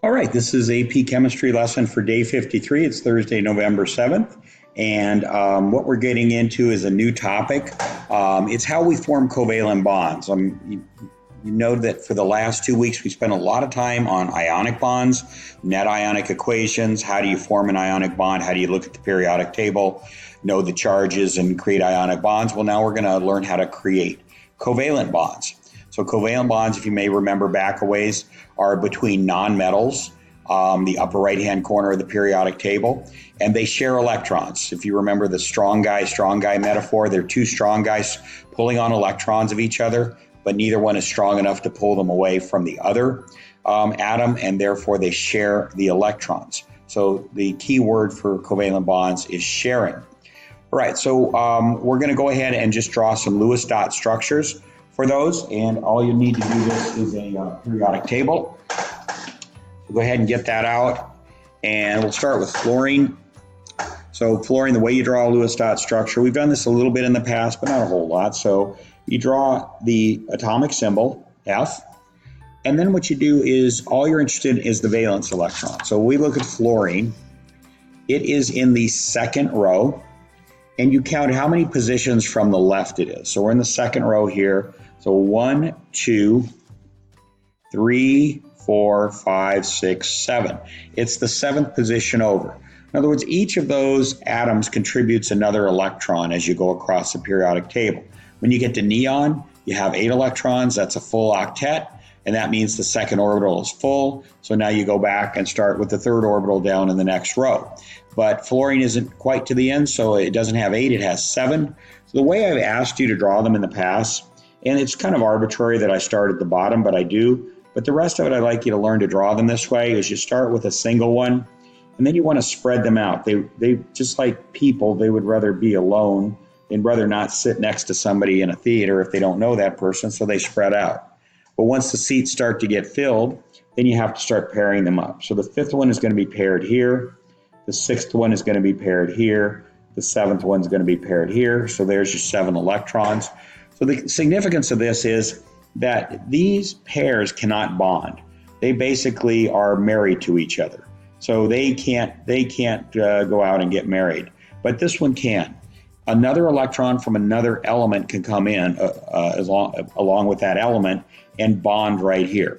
All right, this is AP Chemistry lesson for day 53. It's Thursday, November 7th. And what we're getting into is a new topic. It's how we form covalent bonds. You know that for the last 2 weeks, we spent a lot of time on ionic bonds, net ionic equations. How do you form an ionic bond? How do you look at the periodic table, know the charges, and create ionic bonds? Well, now we're going to learn how to create covalent bonds. So covalent bonds, if you may remember back a ways, are between nonmetals, the upper right-hand corner of the periodic table, and they share electrons. If you remember the strong guy metaphor, they're two strong guys pulling on electrons of each other, but neither one is strong enough to pull them away from the other atom, and therefore they share the electrons. So the key word for covalent bonds is sharing. All right, so we're going to go ahead and just draw some Lewis dot structures for those, and all you need to do this is a periodic table. So go ahead and get that out, and we'll start with fluorine. So fluorine, the way you draw a Lewis dot structure, we've done this a little bit in the past, but not a whole lot. So you draw the atomic symbol, F, and then what you do is all you're interested in is the valence electron. So we look at fluorine. It is in the second row, and you count how many positions from the left it is. So we're in the second row here. So 1, 2, 3, 4, 5, 6, 7. It's the seventh position over. In other words, each of those atoms contributes another electron as you go across the periodic table. When you get to neon, you have 8 electrons. That's a full octet, and that means the second orbital is full. So now you go back and start with the third orbital down in the next row. But fluorine isn't quite to the end, so it doesn't have 8, it has 7. So the way I've asked you to draw them in the past, and it's kind of arbitrary that I start at the bottom, but I do. But the rest of it, I'd like you to learn to draw them this way, is you start with a single one, and then you want to spread them out. They just like people, they would rather be alone. They'd rather not sit next to somebody in a theater if they don't know that person, so they spread out. But once the seats start to get filled, then you have to start pairing them up. So the fifth one is going to be paired here. The sixth one is going to be paired here. The seventh one is going to be paired here. So there's your 7 electrons. So the significance of this is that these pairs cannot bond. They basically are married to each other. So they can't go out and get married. But this one can. Another electron from another element can come in along with that element and bond right here.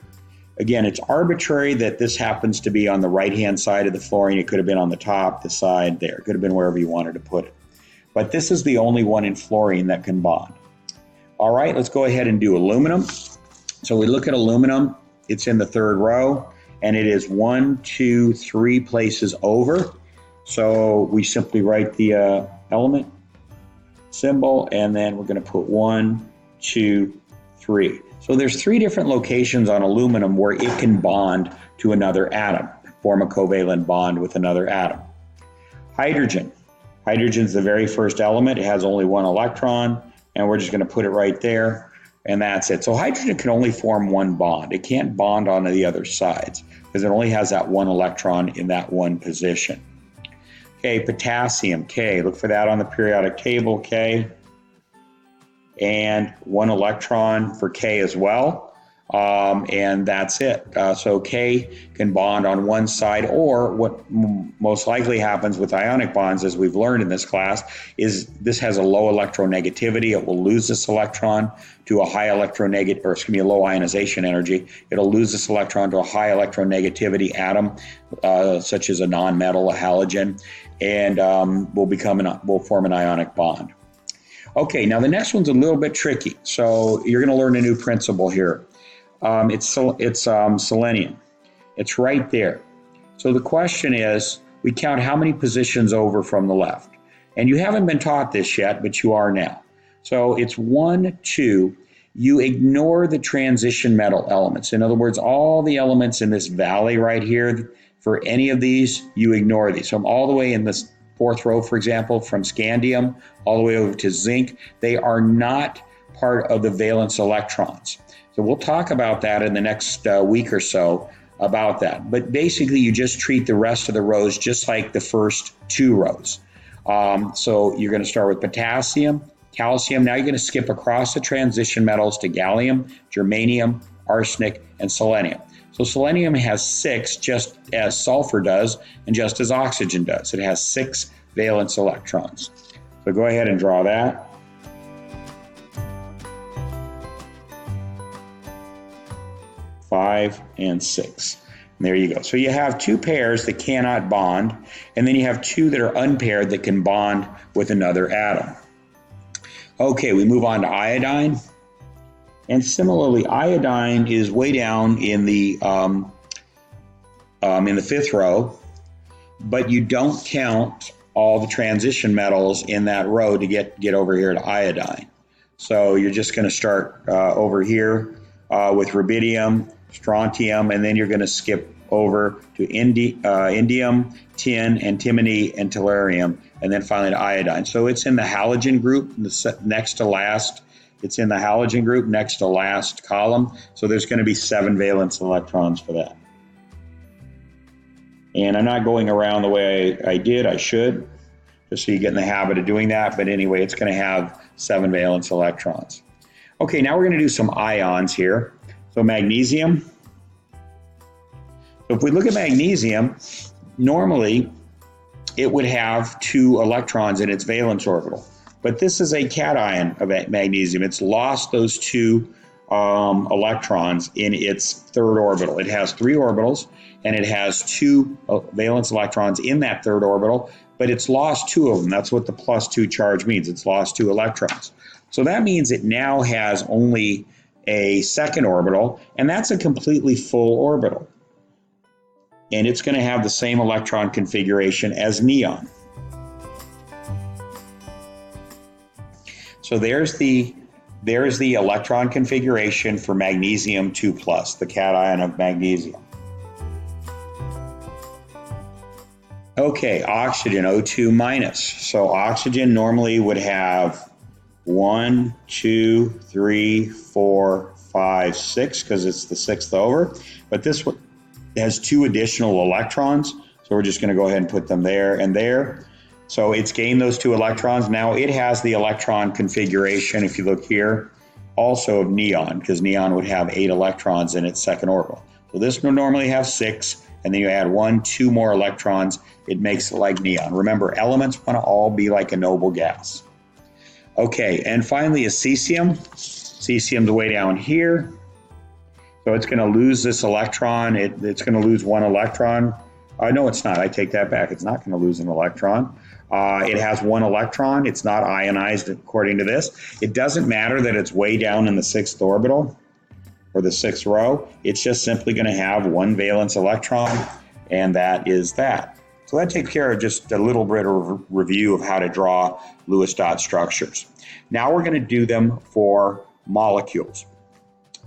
Again, it's arbitrary that this happens to be on the right-hand side of the fluorine. It could have been on the top, the side there. It could have been wherever you wanted to put it. But this is the only one in fluorine that can bond. All right, let's go ahead and do aluminum. So we look at aluminum. It's in the third row, and it is 1, 2, 3 places over. So we simply write the element symbol, and then we're going to put 1, 2, 3. So there's 3 different locations on aluminum where it can bond to another atom, form a covalent bond with another atom. Hydrogen. Hydrogen is the very first element. It has only 1 electron, and we're just going to put it right there, and that's it. So hydrogen can only form 1 bond. It can't bond on the other sides because it only has that 1 electron in that one position. Okay, potassium, K. Look for that on the periodic table, K. And 1 electron for K as well. And that's it. So K can bond on one side, or what most likely happens with ionic bonds, as we've learned in this class, is this has a low electronegativity. It will lose this electron to a high a low ionization energy. It'll lose this electron to a high electronegativity atom, such as a nonmetal, a halogen, and will form an ionic bond. Okay, now the next one's a little bit tricky. So you're going to learn a new principle here. It's selenium. It's right there. So the question is, we count how many positions over from the left. And you haven't been taught this yet, but you are now. So it's 1, 2. You ignore the transition metal elements. In other words, all the elements in this valley right here, for any of these, you ignore these. So I'm all the way in this 4th row, for example, from scandium all the way over to zinc. They are not part of the valence electrons. So we'll talk about that in the next week or so about that. But basically, you just treat the rest of the rows just like the first 2 rows. So you're going to start with potassium, calcium. Now you're going to skip across the transition metals to gallium, germanium, arsenic, and selenium. So selenium has 6, just as sulfur does and just as oxygen does. It has 6 valence electrons. So go ahead and draw that. Five and 6. And there you go. So you have 2 pairs that cannot bond, and then you have 2 that are unpaired that can bond with another atom. Okay, we move on to iodine. And similarly, iodine is way down in the 5th row, but you don't count all the transition metals in that row to get over here to iodine. So you're just going to start over here with rubidium, strontium, and then you're going to skip over to indium, tin, antimony, and tellurium, and then finally to iodine. So it's in the halogen group, next to last. It's in the halogen group, next to last column. So there's going to be 7 valence electrons for that. And I'm not going around the way I did. I should, just so you get in the habit of doing that. But anyway, it's going to have 7 valence electrons. Okay, now we're going to do some ions here. So magnesium. So if we look at magnesium, normally it would have 2 electrons in its valence orbital. But this is a cation of magnesium. It's lost those 2 electrons in its 3rd orbital. It has 3 orbitals, and it has 2 valence electrons in that 3rd orbital, but it's lost 2 of them. That's what the +2 charge means. It's lost 2 electrons. So that means it now has only a 2nd orbital, and that's a completely full orbital. And it's going to have the same electron configuration as neon. So there's the electron configuration for magnesium 2+, the cation of magnesium. Okay, oxygen O2-. So oxygen normally would have 1, 2, 3, 4, 5, 6, because it's the 6th over. But this one has 2 additional electrons. So we're just going to go ahead and put them there and there. So it's gained those 2 electrons. Now it has the electron configuration, if you look here, also of neon, because neon would have 8 electrons in its 2nd orbital. So this would normally have 6, and then you add 1, 2 more electrons. It makes it like neon. Remember, elements want to all be like a noble gas. Okay, and finally is cesium. Cesium's way down here. So it's going to lose this electron. It's going to lose 1 electron. No, it's not. I take that back. It's not going to lose an electron. It has 1 electron. It's not ionized according to this. It doesn't matter that it's way down in the 6th orbital or the 6th row. It's just simply going to have 1 valence electron, and that is that. So that takes care of just a little bit of review of how to draw Lewis dot structures. Now we're going to do them for molecules.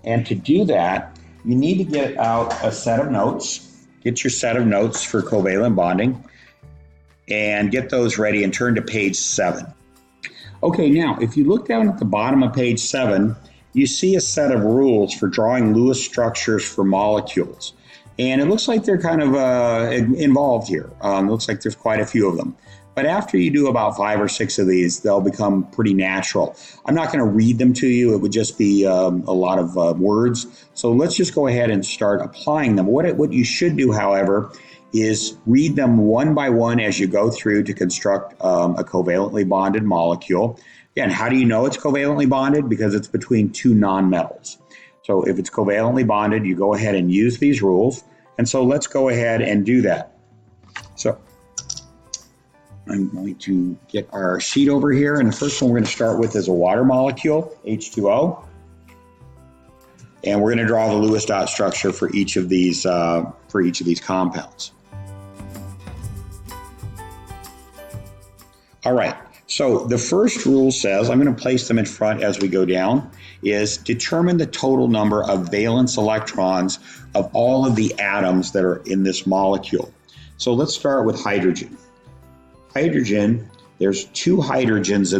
And to do that, you need to get out a set of notes. Get your set of notes for covalent bonding and get those ready and turn to page 7. Okay, now if you look down at the bottom of page 7, you see a set of rules for drawing Lewis structures for molecules. And it looks like they're kind of involved here. It looks like there's quite a few of them. But after you do about 5 or 6 of these, they'll become pretty natural. I'm not going to read them to you. It would just be a lot of words. So let's just go ahead and start applying them. What you should do, however, is read them one by one as you go through to construct a covalently bonded molecule. Again, how do you know it's covalently bonded? Because it's between 2 nonmetals. So if it's covalently bonded, you go ahead and use these rules. And so let's go ahead and do that. So I'm going to get our sheet over here, and the first one we're going to start with is a water molecule, H2o. And we're going to draw the Lewis dot structure for each of these compounds. All right, so the first rule says, I'm going to place them in front as we go down, is determine the total number of valence electrons of all of the atoms that are in this molecule. So let's start with hydrogen. Hydrogen, there's 2 hydrogens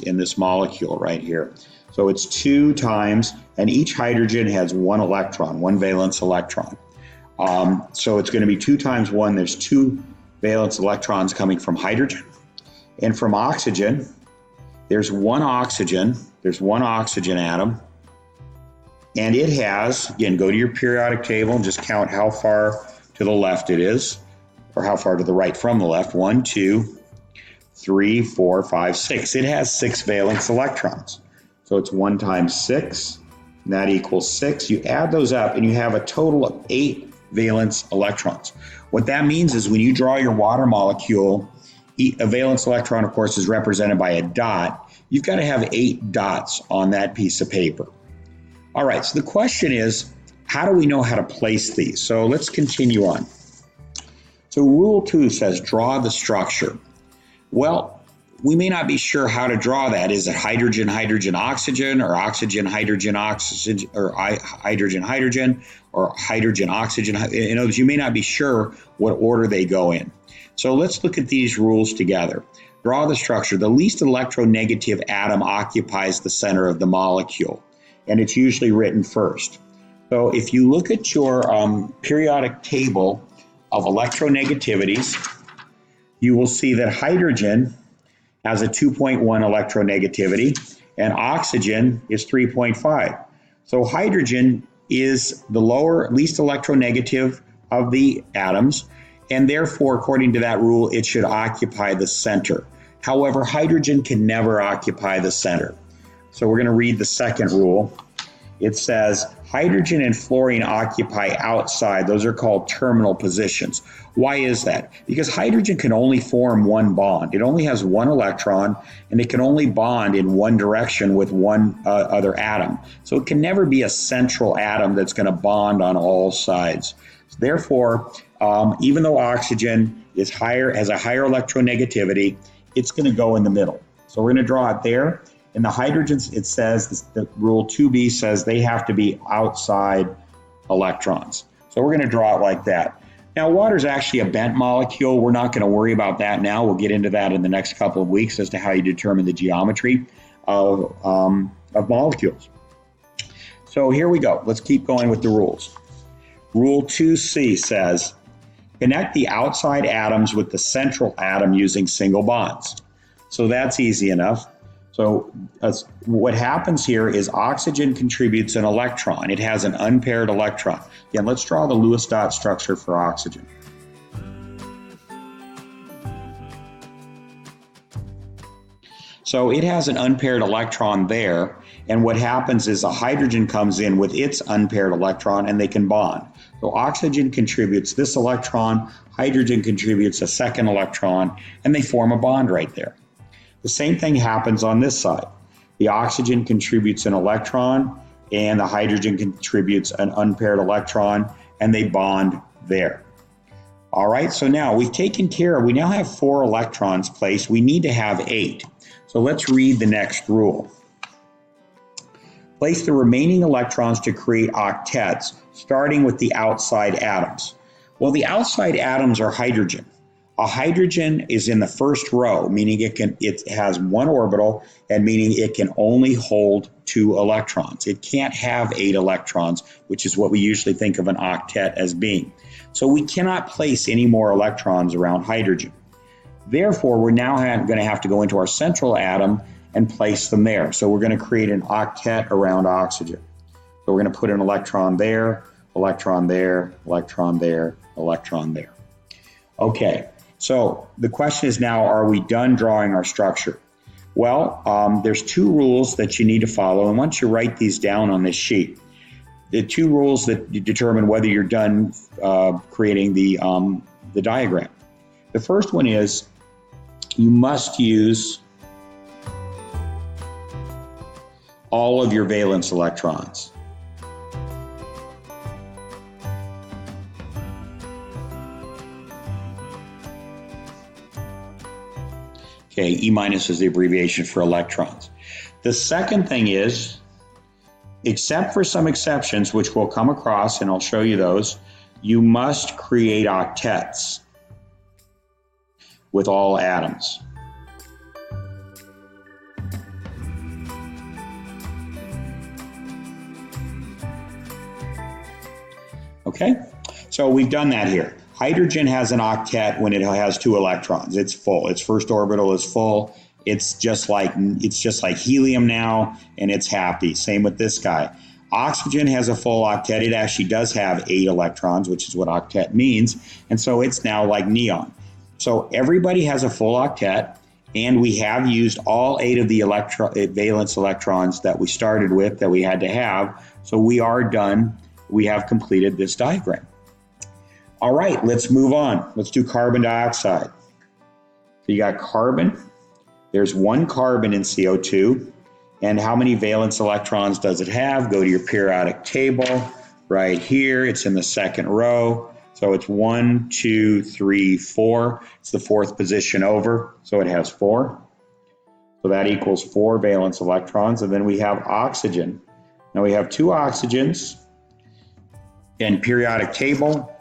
in this molecule right here. So it's 2 times, and each hydrogen has 1 electron, 1 valence electron. So it's going to be 2 times 1. There's 2 valence electrons coming from hydrogen. And from oxygen, there's one oxygen atom. And it has, again, go to your periodic table and just count how far to the left it is, or how far to the right from the left. 1, 2, 3, 4, 5, 6. It has 6 valence electrons. So it's 1 times 6, and that equals 6. You add those up and you have a total of 8 valence electrons. What that means is when you draw your water molecule, a valence electron, of course, is represented by a dot. You've got to have 8 dots on that piece of paper. All right, so the question is, how do we know how to place these? So let's continue on. So rule 2 says draw the structure. Well, we may not be sure how to draw that. Is it hydrogen, hydrogen, oxygen, or oxygen, hydrogen, oxygen, or hydrogen, hydrogen, or hydrogen, oxygen? In other words, you may not be sure what order they go in. So let's look at these rules together. Draw the structure. The least electronegative atom occupies the center of the molecule, and it's usually written first. So if you look at your periodic table of electronegativities, you will see that hydrogen has a 2.1 electronegativity and oxygen is 3.5. So hydrogen is the least electronegative of the atoms, and therefore, according to that rule, it should occupy the center. However, hydrogen can never occupy the center. So we're going to read the second rule. It says hydrogen and fluorine occupy outside. Those are called terminal positions. Why is that? Because hydrogen can only form one bond. It only has one electron, and it can only bond in one direction with one other atom. So it can never be a central atom that's going to bond on all sides. Therefore, even though oxygen is has a higher electronegativity, it's going to go in the middle. So we're going to draw it there. In the hydrogens, it says, the rule 2b says they have to be outside electrons. So we're going to draw it like that. Now, water is actually a bent molecule. We're not going to worry about that now. We'll get into that in the next couple of weeks as to how you determine the geometry of molecules. So here we go. Let's keep going with the rules. Rule 2c says, connect the outside atoms with the central atom using single bonds. So that's easy enough. So what happens here is oxygen contributes an electron. It has an unpaired electron. Again, let's draw the Lewis dot structure for oxygen. So it has an unpaired electron there, and what happens is a hydrogen comes in with its unpaired electron and they can bond. So oxygen contributes this electron, hydrogen contributes a second electron, and they form a bond right there. The same thing happens on this side. The oxygen contributes an electron and the hydrogen contributes an unpaired electron, and they bond there. All right, so now we've taken care of, we now have 4 electrons placed. We need to have 8. So let's read the next rule. Place the remaining electrons to create octets, starting with the outside atoms. Well, the outside atoms are hydrogen. A hydrogen is in the first row, meaning it has one orbital, and meaning it can only hold 2 electrons. It can't have 8 electrons, which is what we usually think of an octet as being. So we cannot place any more electrons around hydrogen. Therefore, we're now going to have to go into our central atom and place them there. So we're going to create an octet around oxygen. So we're going to put an electron there, electron there, electron there, electron there. Okay. So the question is now, are we done drawing our structure? Well, there's 2 rules that you need to follow, and once you write these down on this sheet, the 2 rules that determine whether you're done creating the diagram. The first one is you must use all of your valence electrons. Okay, E minus is the abbreviation for electrons. The second thing is, except for some exceptions, which we'll come across, and I'll show you those, you must create octets with all atoms. Okay, so we've done that here. Hydrogen has an octet when it has 2 electrons. It's full. Its first orbital is full. It's just like helium now, and it's happy. Same with this guy. Oxygen has a full octet. It actually does have 8 electrons, which is what octet means. And so it's now like neon. So everybody has a full octet, and we have used all 8 of the valence electrons that we started with, that we had to have. So we are done. We have completed this diagram. All right, let's move on. Let's do carbon dioxide. So you got carbon. There's 1 carbon in CO2. And how many valence electrons does it have? Go to your periodic table right here. It's in the second row. So it's 1, 2, 3, 4. It's the 4th position over. So it has 4. So that equals 4 valence electrons. And then we have oxygen. Now we have 2 oxygens in periodic table.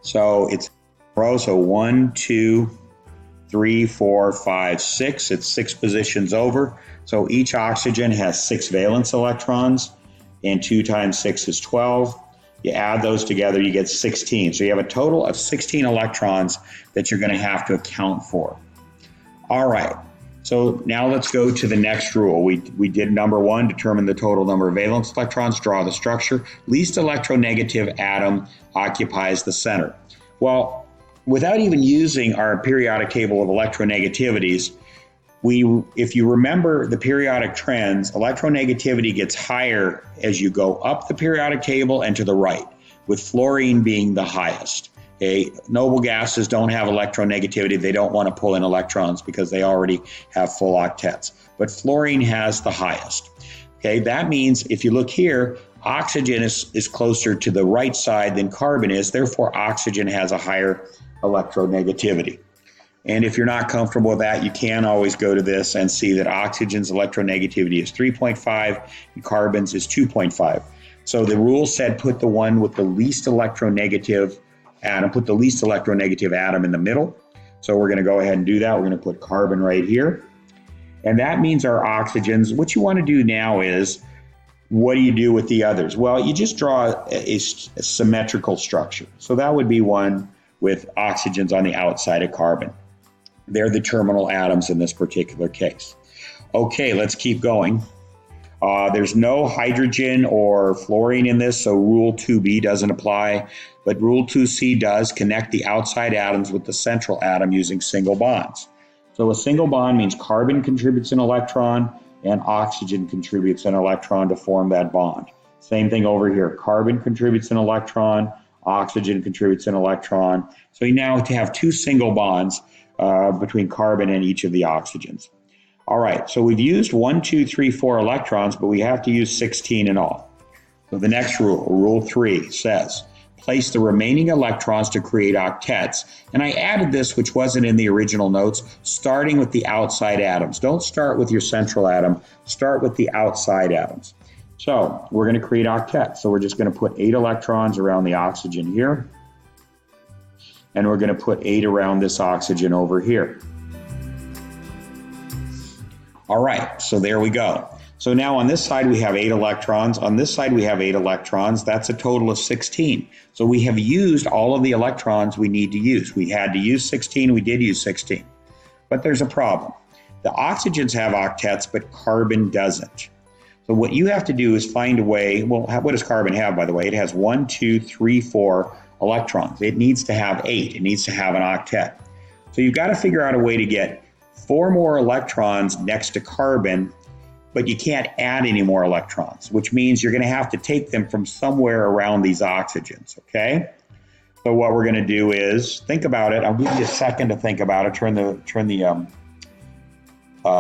So it's row. So 1, 2, 3, 4, 5, 6. It's 6 positions over. So each oxygen has 6 valence electrons, and 2 times 6 is 12. You add those together, you get 16. So you have a total of 16 electrons that you're going to have to account for. All right. So now let's go to the next rule. We did number 1, determine the total number of valence electrons, draw the structure. Least electronegative atom occupies the center. Well, without even using our periodic table of electronegativities, if you remember the periodic trends, electronegativity gets higher as you go up the periodic table and to the right, with fluorine being the highest. Okay? Noble gases don't have electronegativity. They don't want to pull in electrons because they already have full octets. But fluorine has the highest. Okay? That means if you look here, oxygen is closer to the right side than carbon is. Therefore, oxygen has a higher electronegativity. And if you're not comfortable with that, you can always go to this and see that oxygen's electronegativity is 3.5 and carbon's is 2.5. So the rule said put the one with the least electronegative atom, put the least electronegative atom in the middle. So we're going to go ahead and do that. We're going to put carbon right here. And that means our oxygens. What you want to do now is, what do you do with the others? Well, you just draw a symmetrical structure. So that would be one with oxygens on the outside of carbon. They're the terminal atoms in this particular case. Okay, let's keep going. There's no hydrogen or fluorine in this, so Rule 2b doesn't apply, but Rule 2c does. Connect the outside atoms with the central atom using single bonds. So a single bond means carbon contributes an electron and oxygen contributes an electron to form that bond. Same thing over here. Carbon contributes an electron, oxygen contributes an electron. So you now have 2 single bonds between carbon and each of the oxygens. All right, so we've used 1, 2, 3, 4 electrons, but we have to use 16 in all. So the next rule, Rule 3, says, place the remaining electrons to create octets. And I added this, which wasn't in the original notes, starting with the outside atoms. Don't start with your central atom, start with the outside atoms. So we're going to create octets. So we're just going to put 8 electrons around the oxygen here. And we're going to put 8 around this oxygen over here. All right, so there we go. So now on this side we have 8 electrons. On this side we have 8 electrons. That's a total of 16. So we have used all of the electrons we need to use. We had to use 16. We did use 16. But there's a problem. The oxygens have octets, but carbon doesn't. So what you have to do is find a way. Well, what does carbon have, by the way? It has 1, 2, 3, 4 electrons. It needs to have 8. It needs to have an octet. So you've got to figure out a way to get 4 more electrons next to carbon, but you can't add any more electrons, which means you're going to have to take them from somewhere around these oxygens, okay? So what we're going to do is think about it. I'll give you a second to think about it. Turn the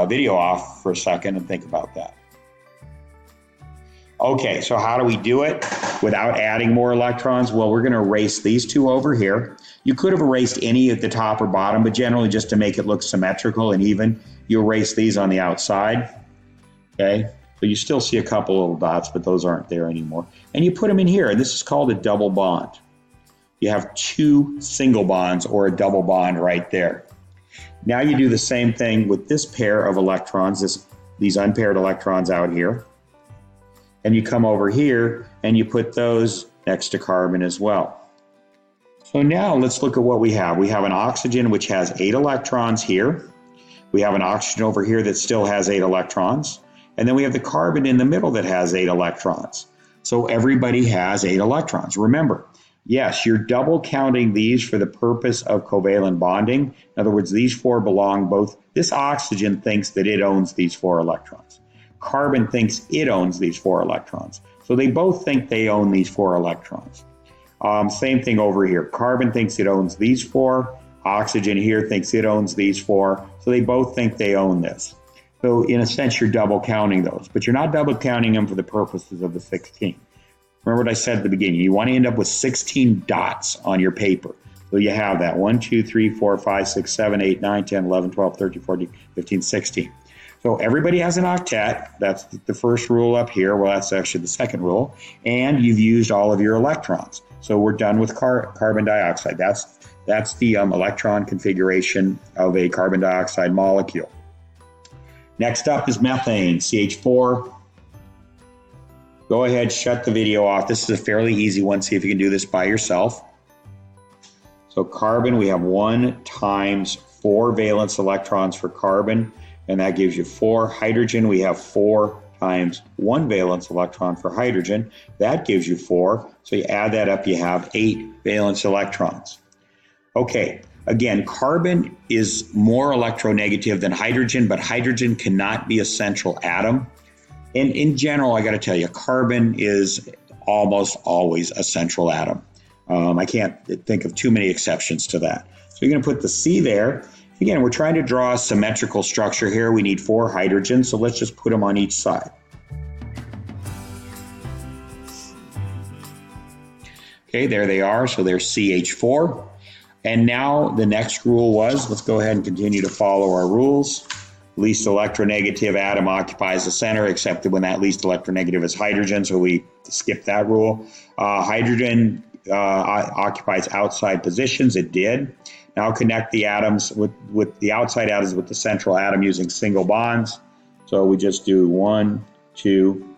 video off for a second and think about that. Okay, so how do we do it without adding more electrons? Well, we're going to erase these 2 over here. You could have erased any at the top or bottom, but generally just to make it look symmetrical and even, you erase these on the outside. Okay, so you still see a couple little dots, but those aren't there anymore. And you put them in here, and this is called a double bond. You have 2 single bonds or a double bond right there. Now you do the same thing with this pair of electrons, these unpaired electrons out here. And you come over here and you put those next to carbon as well. So now let's look at what we have. We have an oxygen which has 8 electrons here. We have an oxygen over here that still has 8 electrons. And then we have the carbon in the middle that has 8 electrons. So everybody has 8 electrons. Remember, yes, you're double counting these for the purpose of covalent bonding. In other words, these 4 belong both. This oxygen thinks that it owns these 4 electrons. Carbon thinks it owns these 4 electrons. So they both think they own these 4 electrons. Same thing over here. Carbon thinks it owns these 4. Oxygen here thinks it owns these 4. So they both think they own this. So in a sense, you're double counting those, but you're not double counting them for the purposes of the 16. Remember what I said at the beginning. You want to end up with 16 dots on your paper. So you have that 1, 2, 3, 4, 5, 6, 7, 8, 9, 10, 11, 12, 13, 14, 15, 16. So everybody has an octet. That's the first rule up here. Well, that's actually the second rule. And you've used all of your electrons. So we're done with carbon dioxide. That's the electron configuration of a carbon dioxide molecule. Next up is methane, Ch4. Go ahead, shut the video off. This is a fairly easy one. See if you can do this by yourself. So carbon, we have 1 times 4 valence electrons for carbon, and that gives you 4. Hydrogen, we have 4 times 1 valence electron for hydrogen. That gives you 4. So you add that up, you have 8 valence electrons. Okay, again, carbon is more electronegative than hydrogen, but hydrogen cannot be a central atom. And in general, I got to tell you, carbon is almost always a central atom. I can't think of too many exceptions to that. So you're going to put the C there. Again, we're trying to draw a symmetrical structure here. We need 4 hydrogens, so let's just put them on each side. Okay, there they are. So there's CH4. And now the next rule was, let's go ahead and continue to follow our rules. Least electronegative atom occupies the center, except when that least electronegative is hydrogen, so we skip that rule. Hydrogen occupies outside positions. It did. Now connect the atoms with the outside atoms with the central atom using single bonds. So we just do 1, 2,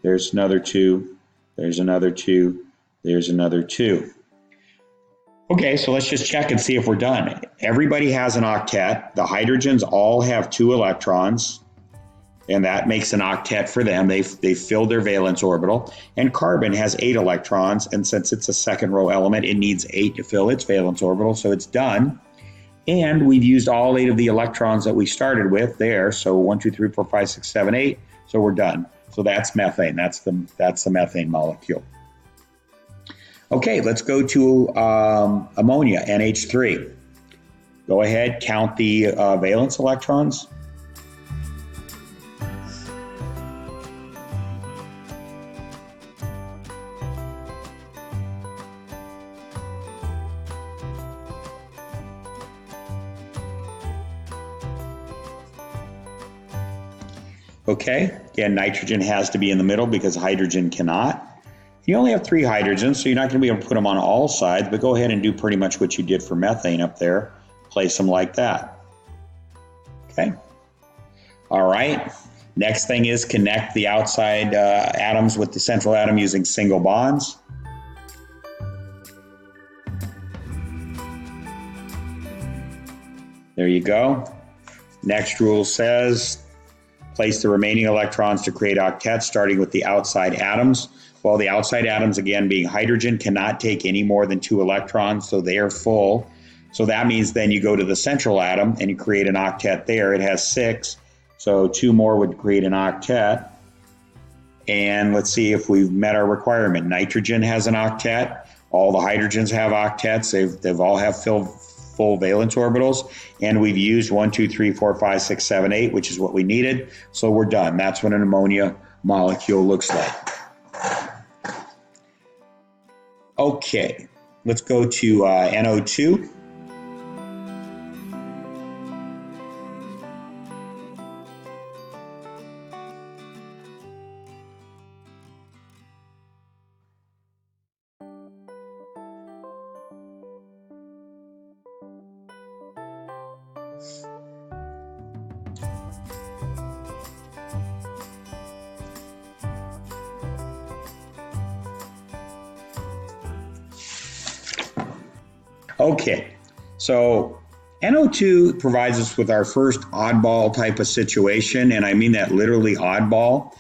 there's another 2, there's another 2, there's another 2. Okay, so let's just check and see if we're done. Everybody has an octet. The hydrogens all have 2 electrons, and that makes an octet for them. They've filled their valence orbital. And carbon has 8 electrons, and since it's a second row element, it needs 8 to fill its valence orbital, so it's done. And we've used all 8 of the electrons that we started with there, so 1, 2, 3, 4, 5, 6, 7, 8, so we're done. So that's methane. That's the methane molecule. Okay, let's go to ammonia, Nh3. Go ahead, count the valence electrons. Okay, again, nitrogen has to be in the middle because hydrogen cannot. You only have 3 hydrogens, so you're not going to be able to put them on all sides, but go ahead and do pretty much what you did for methane up there. Place them like that. Okay. All right. Next thing is connect the outside atoms with the central atom using single bonds. There you go. Next rule says place the remaining electrons to create octets, starting with the outside atoms. Well, the outside atoms, again, being hydrogen, cannot take any more than 2 electrons, so they are full. So that means then you go to the central atom and you create an octet there. It has 6, so 2 more would create an octet. And let's see if we've met our requirement. Nitrogen has an octet. All the hydrogens have octets. They've all have full valence orbitals. And we've used 1, 2, 3, 4, 5, 6, 7, 8, which is what we needed. So we're done. That's what an ammonia molecule looks like. Okay, let's go to NO2. Okay, so NO2 provides us with our first oddball type of situation, and I mean that literally oddball.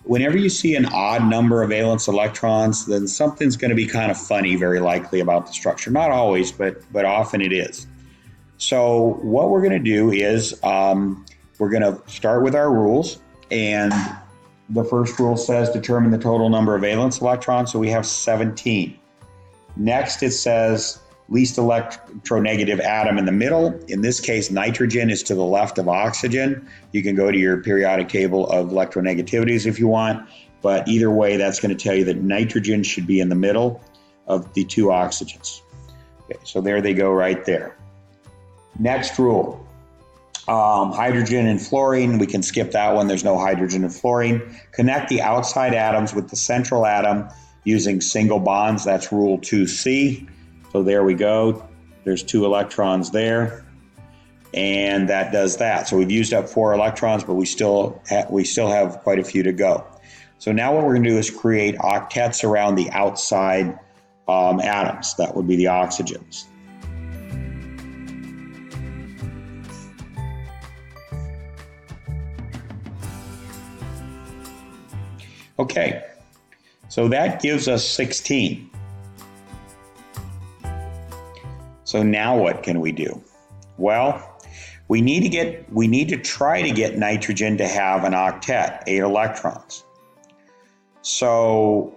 Whenever you see an odd number of valence electrons, then something's going to be kind of funny, very likely, about the structure. Not always, but often it is. So what we're going to do is we're going to start with our rules, and the first rule says determine the total number of valence electrons, so we have 17. Next it says least electronegative atom in the middle. In this case, nitrogen is to the left of oxygen. You can go to your periodic table of electronegativities if you want, but either way, that's going to tell you that nitrogen should be in the middle of the two oxygens. Okay, so there they go right there. Next rule, hydrogen and fluorine, we can skip that one. There's no hydrogen and fluorine. Connect the outside atoms with the central atom using single bonds. That's rule 2C. So there we go. There's 2 electrons there, and that does that. So we've used up 4 electrons, but we still have quite a few to go. So now what we're going to do is create octets around the outside atoms. That would be the oxygens. Okay, so that gives us 16. So now what can we do? Well, we need to try to get nitrogen to have an octet, 8 electrons. So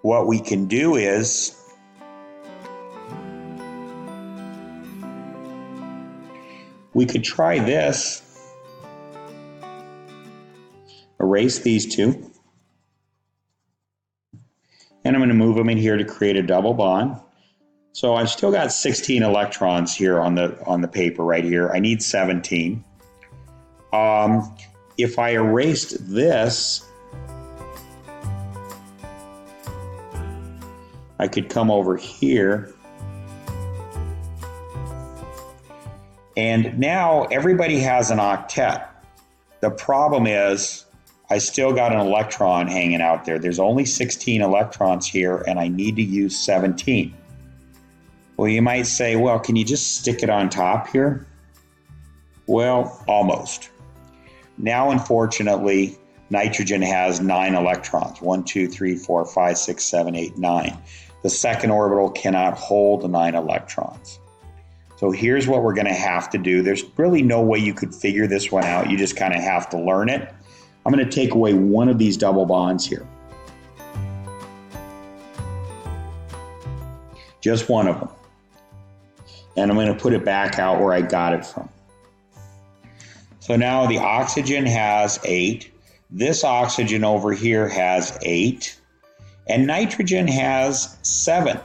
what we can do is we could try this. Erase these 2. And I'm going to move them in here to create a double bond. So I've still got 16 electrons here on the paper right here. I need 17. If I erased this, I could come over here. And now everybody has an octet. The problem is I still got an electron hanging out there. There's only 16 electrons here, and I need to use 17. Well, you might say, well, can you just stick it on top here? Well, almost. Now, unfortunately, nitrogen has 9 electrons. 1, 2, 3, 4, 5, 6, 7, 8, 9. The second orbital cannot hold the 9 electrons. So here's what we're going to have to do. There's really no way you could figure this one out. You just kind of have to learn it. I'm going to take away one of these double bonds here. Just one of them. And I'm going to put it back out where I got it from. So now the oxygen has 8. This oxygen over here has 8. And nitrogen has 7.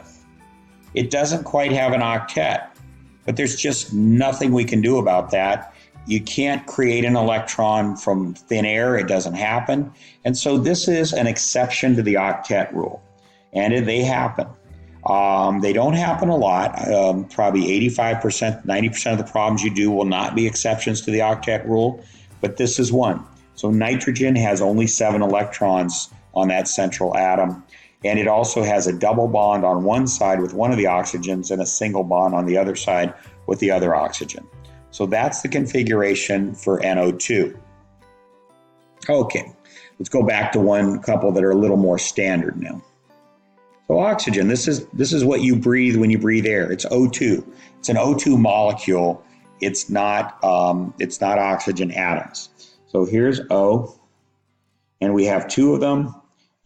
It doesn't quite have an octet, but there's just nothing we can do about that. You can't create an electron from thin air. It doesn't happen. And so this is an exception to the octet rule. And they happen. They don't happen a lot. Probably 85%, 90% of the problems you do will not be exceptions to the octet rule, but this is one. So nitrogen has only 7 electrons on that central atom, and it also has a double bond on one side with one of the oxygens and a single bond on the other side with the other oxygen. So that's the configuration for NO2. Okay, let's go back to one couple that are a little more standard now. So oxygen, this is what you breathe when you breathe air. It's O2. It's an O2 molecule. It's not oxygen atoms. So here's O, and we have 2 of them,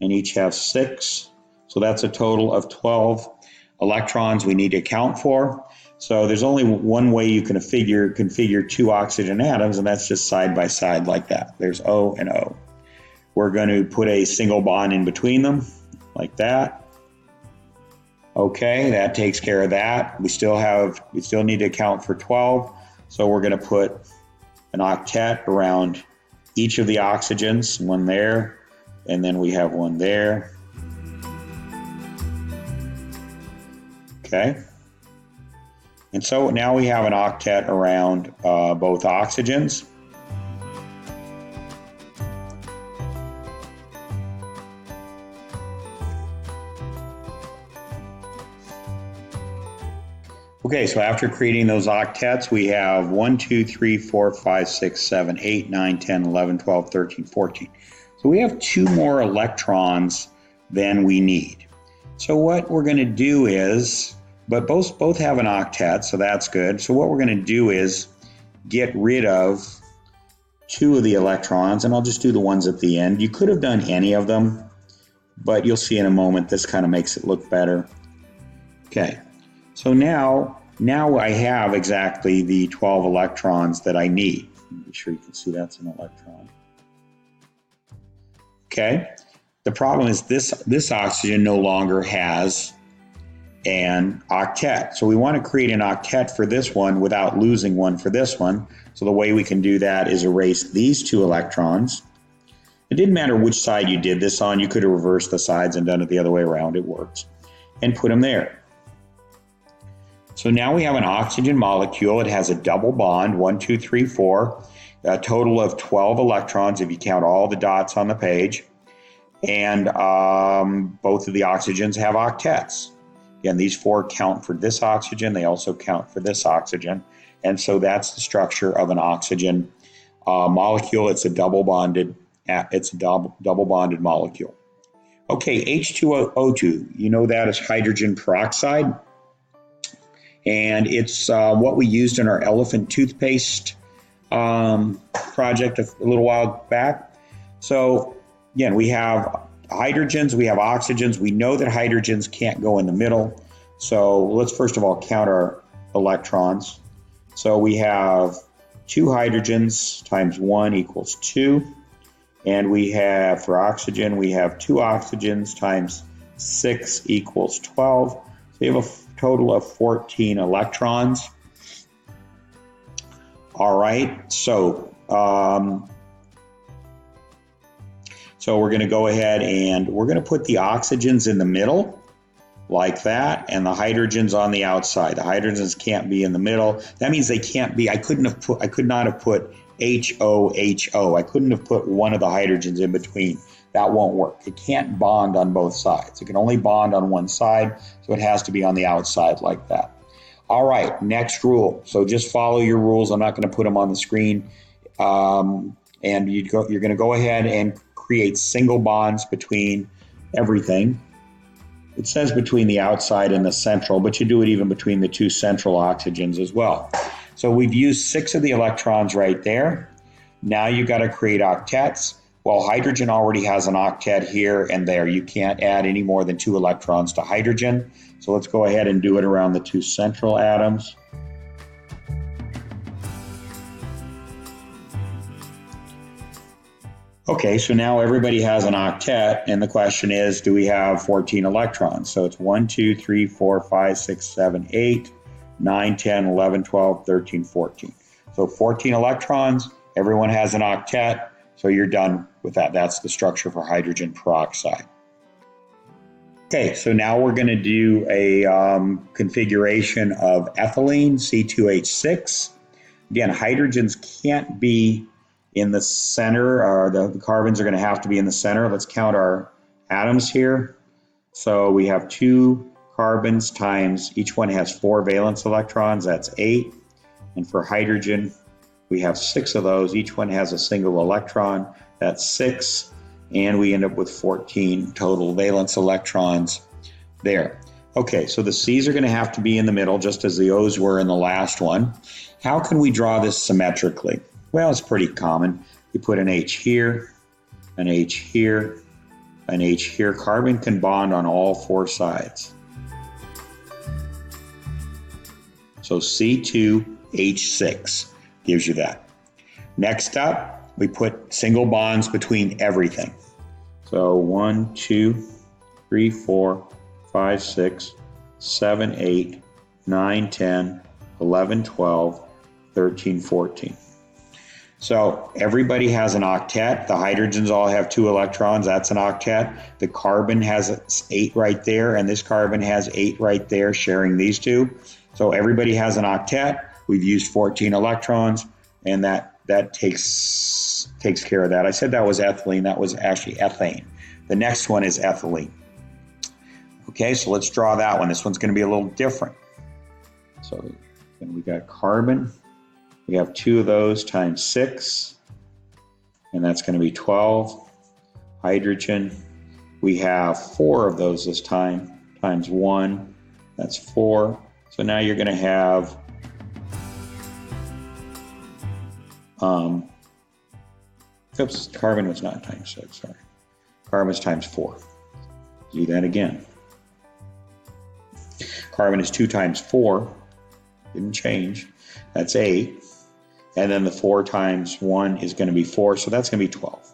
and each have 6. So that's a total of 12 electrons we need to account for. So there's only one way you can configure 2 oxygen atoms, and that's just side by side like that. There's O and O. We're going to put a single bond in between them, like that. Okay, that takes care of that. We still need to account for 12. So we're going to put an octet around each of the oxygens, one there, and then we have one there. Okay. And so now we have an octet around both oxygens. Okay, so after creating those octets, we have 1, 2, 3, 4, 5, 6, 7, 8, 9, 10, 11, 12, 13, 14. So we have 2 more electrons than we need. So what we're going to do is, but both have an octet, so that's good. So what we're going to do is get rid of 2 of the electrons, and I'll just do the ones at the end. You could have done any of them, but you'll see in a moment this kind of makes it look better. Okay, so now I have exactly the 12 electrons that I need. Be sure you can see that's an electron. Okay, the problem is this oxygen no longer has an octet. So we want to create an octet for this one without losing one for this one. So the way we can do that is erase these 2 electrons. It didn't matter which side you did this on. You could have reversed the sides and done it the other way around. It works. And put them there. So now we have an oxygen molecule. It has a double bond, 1, 2, 3, 4, a total of 12 electrons if you count all the dots on the page. And both of the oxygens have octets. Again, these 4 count for this oxygen. They also count for this oxygen. And so that's the structure of an oxygen molecule. It's a double bonded molecule. Okay, H2O2, you know that as hydrogen peroxide. And it's what we used in our elephant toothpaste project a little while back. So again, we have hydrogens, we have oxygens. We know that hydrogens can't go in the middle. So let's first of all count our electrons. So we have 2 hydrogens times 1 equals 2. And we have, for oxygen, we have 2 oxygens times 6 equals 12. So we have a total of 14 electrons. All right, so we're going to go ahead and we're going to put the oxygens in the middle like that, and the hydrogens on the outside. The hydrogens can't be in the middle. That means they can't be. I could not have put HOHO. I couldn't have put one of the hydrogens in between. That won't work. It can't bond on both sides. It can only bond on one side, so it has to be on the outside like that. All right, next rule. So just follow your rules. I'm not going to put them on the screen. And you're going to go ahead and create single bonds between everything. It says between the outside and the central, but you do it even between the 2 central oxygens as well. So we've used 6 of the electrons right there. Now you've got to create octets. Well, hydrogen already has an octet here and there. You can't add any more than 2 electrons to hydrogen. So let's go ahead and do it around the 2 central atoms. Okay, so now everybody has an octet, and the question is, do we have 14 electrons? So it's 1, 2, 3, 4, 5, 6, 7, 8, 9, 10, 11, 12, 13, 14. So 14 electrons, everyone has an octet, so you're done with that. That's the structure for hydrogen peroxide. Okay, so now we're going to do a configuration of ethylene, C2H6. Again, hydrogens can't be in the center, or the carbons are going to have to be in the center. Let's count our atoms here. So we have 2 carbons times, each one has 4 valence electrons, that's 8. And for hydrogen, we have 6 of those. Each one has a single electron, that's 6. And we end up with 14 total valence electrons there. Okay, so the C's are going to have to be in the middle, just as the O's were in the last one. How can we draw this symmetrically? Well, it's pretty common. You put an H here, an H here, an H here. Carbon can bond on all 4 sides. So C2H6 gives you that. Next up, we put single bonds between everything. So 1, 2, 3, 4, 5, 6, 7, 8, 9, 10, 11, 12, 13, 14. So everybody has an octet. The hydrogens all have 2 electrons. That's an octet. The carbon has 8 right there, and this carbon has 8 right there, sharing these 2. So everybody has an octet. We've used 14 electrons, and that takes care of that. I said that was ethylene. That was actually ethane. The next one is ethylene. Okay, so let's draw that one. This one's going to be a little different. So So then we got carbon. We have 2 of those times 6, and that's going to be 12. Hydrogen, we have 4 of those this time, times 1, that's 4. So now you're going to have oops, carbon was not times 6, sorry. Carbon is times 4. Do that again. Carbon is 2 times 4, didn't change, that's 8. And then the 4 times 1 is going to be 4, so that's going to be 12.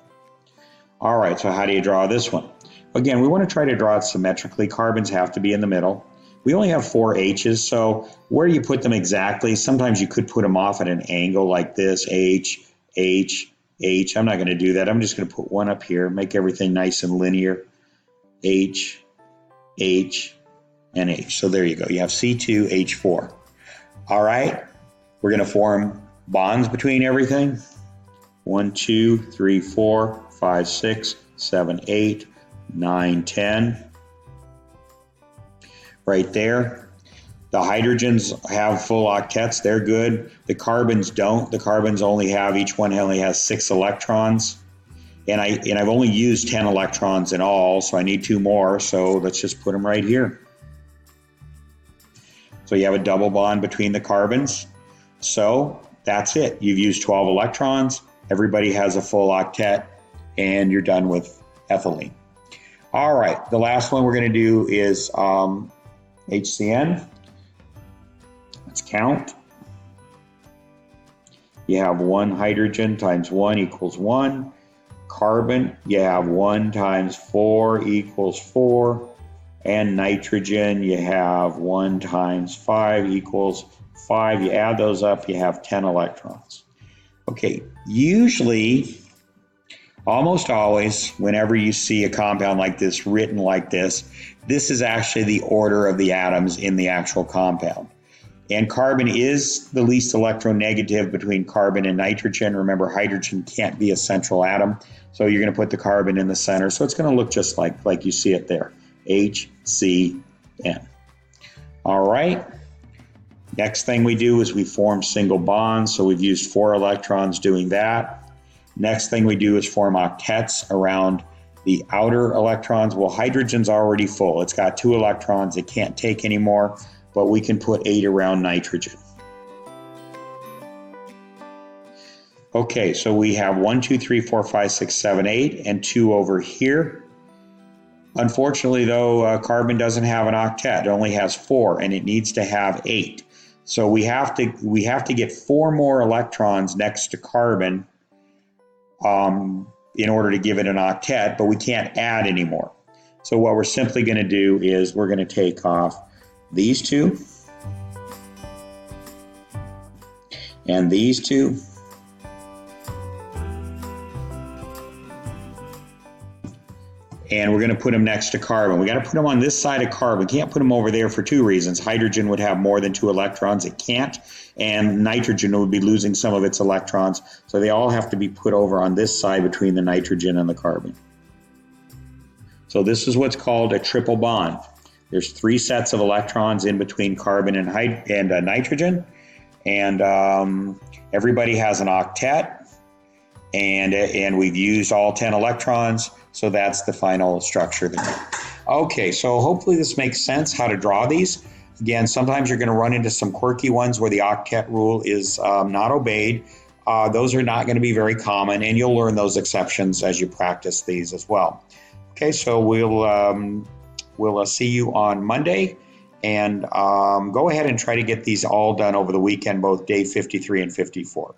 All right, so how do you draw this one? Again, we want to try to draw it symmetrically. Carbons have to be in the middle. We only have 4 H's, so where you put them exactly, sometimes you could put them off at an angle like this, H, H, H. I'm not going to do that. I'm just going to put one up here, make everything nice and linear. H, H, and H. So there you go. You have C2H4. All right, we're going to form bonds between everything. 1, 2, 3, 4, 5, 6, 7, 8, 9, 10. Right there. The hydrogens have full octets. They're good. The carbons don't. The carbons only have, each one only has 6 electrons. And I've only used 10 electrons in all, so I need 2 more. So let's just put them right here. So you have a double bond between the carbons. So that's it. You've used 12 electrons. Everybody has a full octet, and you're done with ethylene. All right, the last one we're going to do is HCN. Let's count. You have 1 hydrogen times 1 equals 1. Carbon, you have 1 times 4 equals 4. And nitrogen, you have 1 times 5 equals 5. You add those up, you have 10 electrons. Okay, usually, almost always, whenever you see a compound like this written like this is actually the order of the atoms in the actual compound. And carbon is the least electronegative between carbon and nitrogen. Remember, hydrogen can't be a central atom, so you're going to put the carbon in the center. So it's going to look just like you see it there, HCN. All right. Next thing we do is we form single bonds. So we've used 4 electrons doing that. Next thing we do is form octets around the outer electrons. Well, hydrogen's already full. It's got 2 electrons. It can't take any more, but we can put 8 around nitrogen. Okay, so we have 1, 2, 3, 4, 5, 6, 7, 8, and 2 over here. Unfortunately, though, carbon doesn't have an octet. It only has 4, and it needs to have 8. So we have to get 4 more electrons next to carbon in order to give it an octet, but we can't add anymore. So what we're simply going to do is we're going to take off these 2 and these 2. And we're going to put them next to carbon. We got to put them on this side of carbon. We can't put them over there for 2 reasons. Hydrogen would have more than 2 electrons. It can't. And nitrogen would be losing some of its electrons. So they all have to be put over on this side between the nitrogen and the carbon. So this is what's called a triple bond. There's 3 sets of electrons in between carbon and nitrogen. And everybody has an octet. And we've used all 10 electrons. So that's the final structure there. Okay, so hopefully this makes sense how to draw these. Again, sometimes you're going to run into some quirky ones where the octet rule is not obeyed. Those are not going to be very common, and you'll learn those exceptions as you practice these as well. Okay, so we'll see you on Monday, and go ahead and try to get these all done over the weekend, both day 53 and 54.